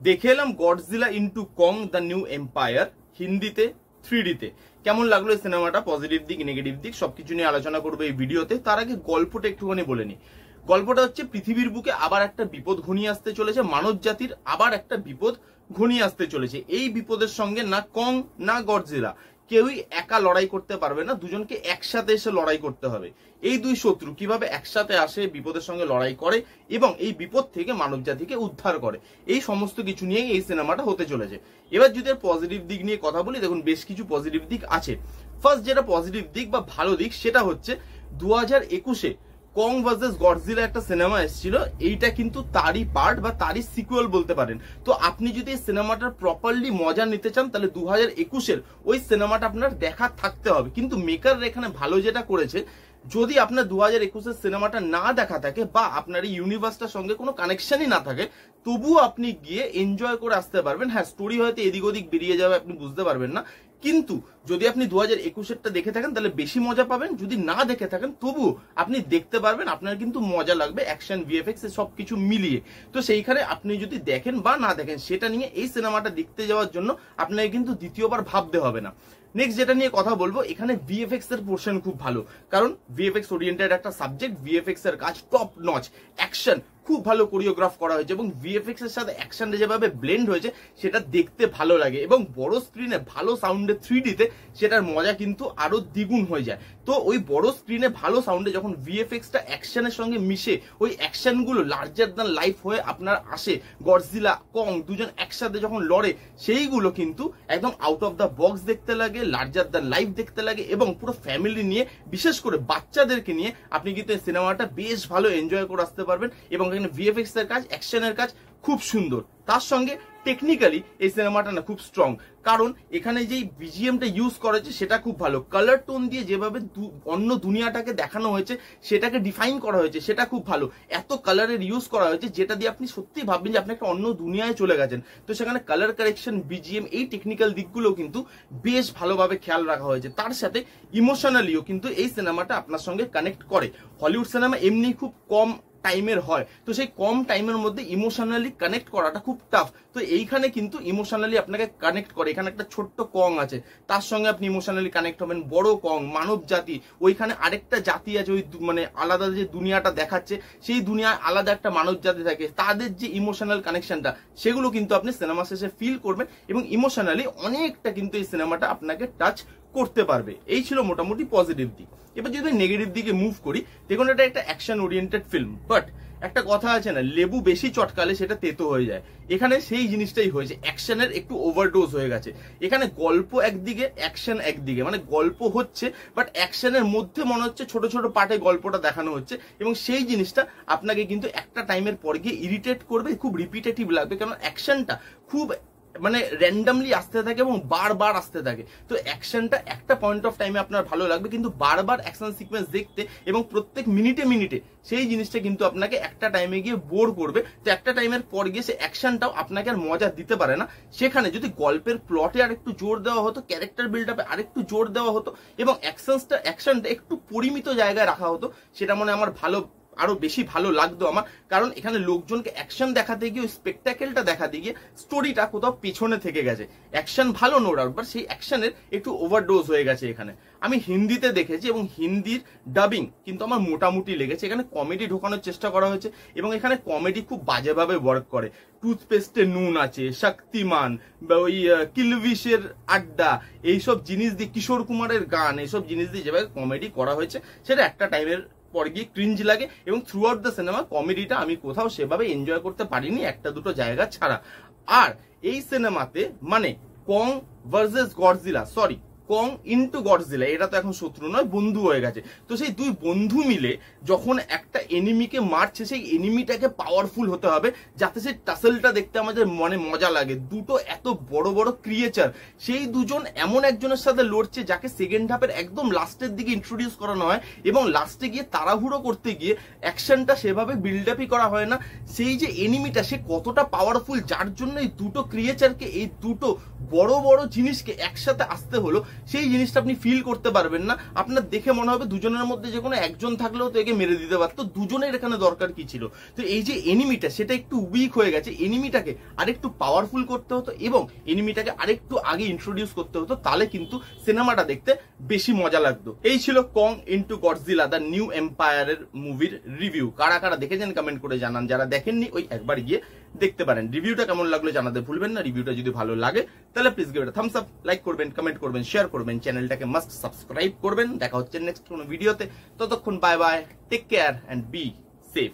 দেখে এলাম Godzilla into Kong the new empire, হিন্দিতে 3D তে। কেমন লাগলো এই সিনেমাটা, পজিটিভ দিক নেগেটিভ দিক সবকিছু নিয়ে আলোচনা করবো এই ভিডিওতে। তার আগে গল্পটা একটুখানি বলে নি। গল্পটা হচ্ছে পৃথিবীর বুকে আবার একটা বিপদ ঘনিয়ে আসতে চলেছে, মানব জাতির আবার একটা বিপদ ঘনিয়ে আসতে চলেছে। এই বিপদের সঙ্গে না কং না গডজিলা কেউই একা লড়াই করতে পারবে না, দুজনকে একসাথে এসে লড়াই করতে হবে। এই দুই শত্রু কিভাবে একসাথে আসে, বিপদের সঙ্গে লড়াই করে এবং এই বিপদ থেকে মানব জাতিকে উদ্ধার করে, এই সমস্ত কিছু নিয়ে এই সিনেমাটা হতে চলেছে। এবার যদি পজিটিভ দিক নিয়ে কথা বলি, দেখুন বেশ কিছু পজিটিভ দিক আছে। ফার্স্ট যেটা পজিটিভ দিক বা ভালো দিক সেটা হচ্ছে 2021-এ কং ভার্সেস গডজিলা একটা সিনেমা এসেছিল, এইটা কিন্তু তারই পার্ট বা তারই সিকুয়েল বলতে পারেন। তো আপনি যদি এই সিনেমাটার প্রপারলি মজা নিতে চান তাহলে 2021-এর ওই সিনেমাটা আপনার দেখা থাকতে হবে। কিন্তু মেকার এখানে ভালো যেটা করেছে, যদি আপনার 2021-এর সিনেমাটা না দেখা থাকে বা আপনার এই ইউনিভার্সটার সঙ্গে কোনো কানেকশনই না থাকে, তবুও আপনি গিয়ে এনজয় করে আসতে পারবেন। হ্যাঁ, স্টোরি হয়তো এদিক ওদিক বেরিয়ে যাবে, আপনি বুঝতে পারবেন না, কিন্তু যদি আপনি 2021-এরটা দেখে থাকেন তাহলে বেশি মজা পাবেন। যদি না দেখে থাকেন তবু আপনি দেখতে পারবেন, আপনার কিন্তু মজা লাগবে, অ্যাকশন ভিএফএক্স সবকিছু মিলিয়ে। তো সেইখানে আপনি যদি দেখেন বা না দেখেন সেটা নিয়ে এই সিনেমাটা দেখতে যাওয়ার জন্য আপনাকে কিন্তু দ্বিতীয়বার ভাবতে হবে না। নেক্সট যেটা নিয়ে কথা বলবো, এখানে ভিএফএক্স এর পোর্শন খুব ভালো, কারণ ভিএফএক্স ওরিয়েন্টেড একটা সাবজেক্ট, ভিএফএক্স এর কাজ টপ নচ, অ্যাকশন খুব ভালো কোরিওগ্রাফ করা হয়েছে এবং ভিএফএক্স এর সাথে অ্যাকশনটা যেভাবে ব্লেন্ড হয়েছে সেটা দেখতে ভালো লাগে এবং বড় স্ক্রিনে ভালো সাউন্ডে 3D তে সেটার মজা কিন্তু আরো দ্বিগুণ হয়ে যায়। তো ওই বড় স্ক্রিনে ভালো সাউন্ডে যখন ভিএফএক্সটা অ্যাকশনের সঙ্গে মিশে ওই অ্যাকশনগুলো লার্জার দ্যান লাইফ হয়ে আপনার আসে, গডজিলা কং দুজন একসাথে যখন লড়ে, সেইগুলো কিন্তু একদম আউট অফ দ্য বক্স দেখতে লাগে, লার্জার দ্যান লাইফ দেখতে লাগে এবং পুরো ফ্যামিলি নিয়ে, বিশেষ করে বাচ্চাদেরকে নিয়ে আপনি কিন্তু এই সিনেমাটা বেশ ভালো এনজয় করে আসতে পারবেন। এবং এখানে ভিএফএক্স এর কাজ, অ্যাকশনের কাজ খুব সুন্দর, তার সঙ্গে টেকনিক্যালি এই সিনেমাটা না খুব স্ট্রং, কারণ এখানে যেই বিজিএমটা ইউজ করেছে সেটা খুব ভালো, কালার টোন দিয়ে যেভাবে অন্য দুনিয়াটাকে দেখানো হয়েছে, সেটাকে ডিফাইন করা হয়েছে, সেটা খুব ভালো। এত কালারের ইউজ করা হয়েছে যেটা দিয়ে আপনি সত্যি ভাববেন যে আপনি একটা অন্য দুনিয়ায় চলে গেছেন। তো সেখানে কালার কারেকশন, বিজিএম, এই টেকনিক্যাল দিকগুলো কিন্তু বেশ ভালোভাবে খেয়াল রাখা হয়েছে। তার সাথে ইমোশনালিও কিন্তু এই সিনেমাটা আপনার সঙ্গে কানেক্ট করে। হলিউড সিনেমা এমনি খুব কম টাইমের হয়, তো সেই কম টাইমের মধ্যে ইমোশনালি কানেক্ট করাটা খুব টাফ। তো এইখানে কিন্তু ইমোশনালি আপনাকে কানেক্ট করে। এখানে একটা ছোট্ট কং আছে, তার সঙ্গে আপনি ইমোশনালি কানেক্ট হবেন। বড় কং, মানব জাতি, ওইখানে আরেকটা জাতি আছে, ওই মানে আলাদা যে দুনিয়াটা দেখাচ্ছে সেই দুনিয়ায় আলাদা একটা মানব জাতি থাকে, তাদের যে ইমোশনাল কানেকশনটা সেগুলো কিন্তু আপনি সিনেমা শেষে ফিল করবেন এবং ইমোশনালি অনেকটা কিন্তু এই সিনেমাটা আপনাকে টাচ করতে পারবে। এই ছিল মোটামুটি পজিটিভ দিক। এবার যদি নেগেটিভ দিকে মুভ করি, দেখুন এটা একটা অ্যাকশন ওরিয়েন্টেড ফিল্ম, বাট একটা কথা আছে না, লেবু বেশি চটকালে সেটা তেতো হয়ে যায়। এখানে সেই জিনিসটাই হয়েছে, অ্যাকশনের একটু ওভারডোজ হয়ে গেছে। এখানে গল্প একদিকে, অ্যাকশন একদিকে, মানে গল্প হচ্ছে বাট অ্যাকশনের মধ্যে মনে হচ্ছে ছোট ছোট পার্টে গল্পটা দেখানো হচ্ছে এবং সেই জিনিসটা আপনাকে কিন্তু একটা টাইমের পর গিয়ে ইরিটেট করবে, খুব রিপিটেটিভ লাগবে, কারণ অ্যাকশনটা খুব মানে র্যান্ডামলি আসতে থাকে এবং বারবার আসতে থাকে। তো অ্যাকশনটা একটা পয়েন্ট অফ টাইমে আপনার ভালো লাগবে, কিন্তু বারবার অ্যাকশন সিকোয়েন্স দেখতে এবং প্রত্যেক মিনিটে মিনিটে সেই জিনিসটা কিন্তু আপনাকে একটা টাইমে গিয়ে বোর করবে। তো একটা টাইমের পর গিয়ে সে অ্যাকশনটাও আপনাকে আর মজা দিতে পারে না। সেখানে যদি গল্পের প্লটে আর একটু জোর দেওয়া হতো, ক্যারেক্টার বিল্ড আপে আরেকটু জোর দেওয়া হতো এবং অ্যাকশনটা একটু পরিমিত জায়গায় রাখা হতো, সেটা মনে আমার আরো বেশি ভালো লাগতো আমার। কারণ এখানে লোকজনকে অ্যাকশন দেখাতে গিয়ে, স্পেকটাকেলটা দেখাতে গিয়ে স্টোরিটা কোথাও পেছনে থেকে গেছে। অ্যাকশন ভালো নো ডাউট, বাট সেই অ্যাকশনের একটু ওভারডোজ হয়ে গেছে এখানে। আমি হিন্দিতে দেখেছি এবং হিন্দির ডাবিং কিন্তু আমার মোটামুটি লেগেছে। এখানে কমেডি ঢোকানোর চেষ্টা করা হয়েছে এবং এখানে কমেডি খুব বাজেভাবে ওয়ার্ক করে। টুথপেস্টে নুন আছে, শক্তিমান বা ওই কিলভিশের আড্ডা, এইসব জিনিস দিয়ে, কিশোর কুমারের গান, এইসব জিনিস দিয়ে যেভাবে কমেডি করা হয়েছে সেটা একটা টাইমের পর গিয়ে ক্রিঞ্জ লাগে এবং থ্রু আউট দ্য সিনেমা কমেডিটা আমি কোথাও সেভাবে এনজয় করতে পারিনি, একটা দুটো জায়গা ছাড়া। আর এই সিনেমাতে মানে কং ভার্সেস গডজিলা, সরি কং ইনটু গডজিলা, এটা তো এখন শত্রু নয়, বন্ধু হয়ে গেছে। তো সেই দুই বন্ধু মিলে যখন একটা এনিমিকে মারছে, সেই এনিমিটাকে পাওয়ারফুল হতে হবে যাতে সেই টাসেলটা দেখতে আমাদের মনে মজা লাগে। দুটো এত বড় বড় ক্রিয়েচার, সেই দুজন এমন একজনের সাথে লড়ছে যাকে সেকেন্ড হাফের একদম লাস্টের দিকে ইন্ট্রোডিউস করানো হয় এবং লাস্টে গিয়ে তাড়াহুড়ো করতে গিয়ে অ্যাকশনটা সেভাবে বিল্ড আপই করা হয় না। সেই যে এনিমিটা সে কতটা পাওয়ারফুল, যার জন্য এই দুটো ক্রিয়েচারকে, এই দুটো বড় বড় জিনিসকে একসাথে আসতে হলো, সেই জিনিসটা আপনি ফিল করতে পারবেন না। আপনার দেখে মনে হবে দুজনের মধ্যে যে কোনো একজন থাকলেও তো একে মেরে দিতে পারতো, দুজনের এখানে দরকার কি ছিল। তো এই যে এনিমিটা সেটা একটু উইক হয়ে গেছে, এনিমিটাকে আরেকটু পাওয়ারফুল করতে হতো এবং এনিমিটাকে আরেকটু আগে ইন্ট্রোডিউস করতে হতো, তাহলে কিন্তু সিনেমাটা দেখতে বেশি মজা লাগতো। এই ছিল কং ইন্টু গডজিলা দ্য নিউ এম্পায়ারের মুভির রিভিউ। কারা কারা দেখেছেন কমেন্ট করে জানান, যারা দেখেননি ওই একবার গিয়ে দেখতে পারেন। রিভিউটা কেমন লাগলো জানাতে ভুলবেন না। রিভিউটা যদি ভালো লাগে তাহলে please give it a Thums up, like করবেন, কমেন্ট করবেন, শেয়ার করবেন, চ্যানেলটাকে মাস্ট সাবস্ক্রাইব করবেন। দেখা হচ্ছে নেক্সট কোনো ভিডিওতে, ততক্ষণ bye bye, take care and be safe.